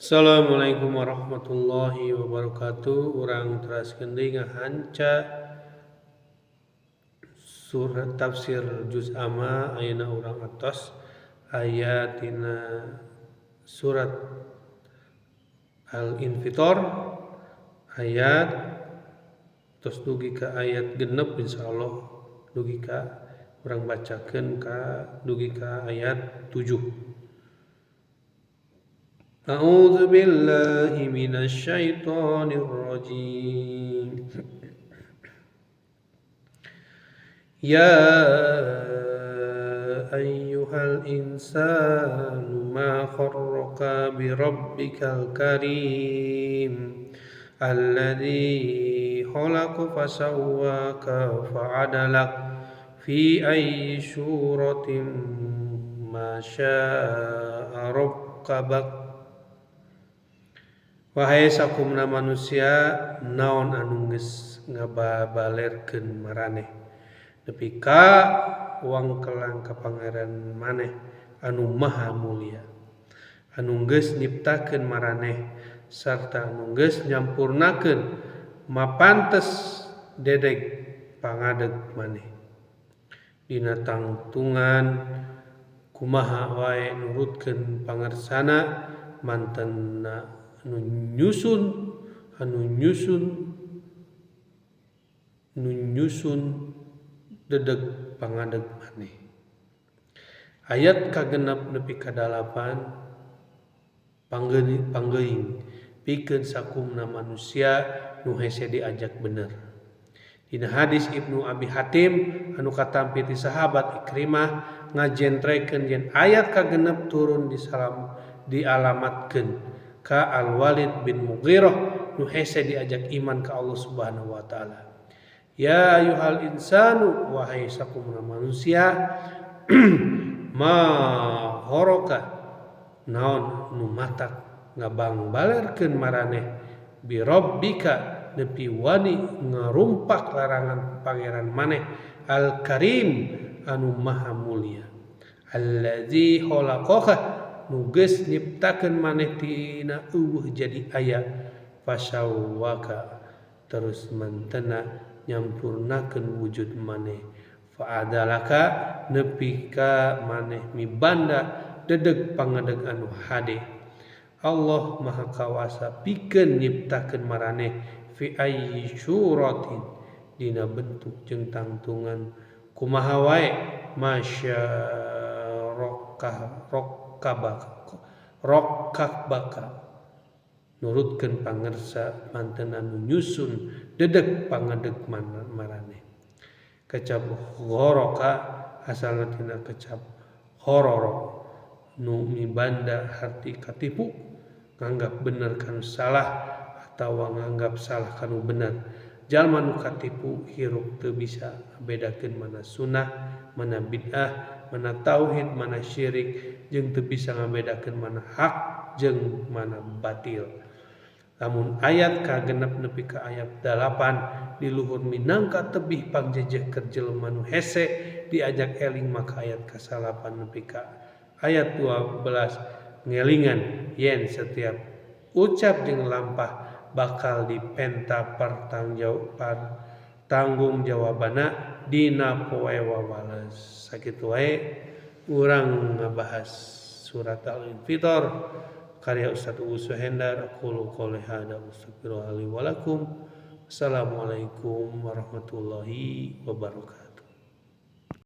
Assalamualaikum warahmatullahi wabarakatuh. Urang teraskeun deui ngahanca surat tafsir juz amma ayeuna urang atos aya tina surat Al-Infitor ayat tos dugi ka ayat genep insyaallah dugi ka urang bacakeun ka dugi ka ayat 7. أعوذ بالله من الشيطان الرجيم يا أيها الإنسان ما غرك بربك الكريم الذي خلق فسواك فعدلك في أي سورة ما شاء ركبك. Wahai sakumna manusia, naon anu geus ngababalerkeun maraneh nepi ka wangkelang ka Pangeran maneh anu maha mulia, anu geus nyiptakeun maraneh sarta anu geus nyampurnakeun mapantes dedeg pangadeg maneh dina tangtungan kumaha wae nurutkeun pangarsana mantenna anu nyusun dedeg pangadeg maneh. Ayat kagenep nepi ka 8 panggeuing pikeun sakumna manusia nu hese diajak bener. Dina hadis Ibnu Abi Hatim anu katampi ti sahabat Ikrimah ngajentrekeun yen ayat kagenep turun dialamatkeun ka Al-Walid bin Mughirah nu hese diajak iman ka Allah Subhanahu wa taala. Ya ayyuhal insanu wahai sakumna manusia ma ghoraka naon nu matak ngabangbalerkeun maraneh bi rabbika nepi wani ngarumpak larangan pangeran maneh Al-Karim anu maha mulia allazi khalaqaka nu geus nyiptakeun maneh tina eueuh jadi aya fasawwaka terus mantena nyampurnakeun wujud maneh fa'adalaka nepi ka maneh mibanda dedeg pangadeg anu hade. Allah maha kawasa pikeun nyiptakeun maraneh fi ayyi suratin dina bentuk jeung tangtungan kumaha wae masya rokkabaka nurutkeun pangersa manten anu nyusun dedeg pangadeg maraneh. Kecap ghoroka asalna tina kecap hororo nu mibanda harti katipu nganggap bener kanu salah atawa nganggap salah kanu bener. Jalma nu katipu hirup teu bisa bedakeun mana sunnah mana bid'ah mana tauhid mana syirik jeung teu bisa ngabedakeun mana hak jeung mana batil. Lamun ayat kagenep nepi ka ayat 8 di luhur minangka tebih pangjejeh keur jelema nu hese diajak eling maka ayat ka-8 nepi ka ayat 12 ngelingan yen setiap ucap jeung lampah bakal dipenta tanggung jawabana dina poe wawales. Sakitu wae urang ngabahas surat Al-Infitor karya Ustaz Uus Suhendar. Qul qouli hadza astaghfirullahi wa lakum. Assalamualaikum warahmatullahi wabarakatuh.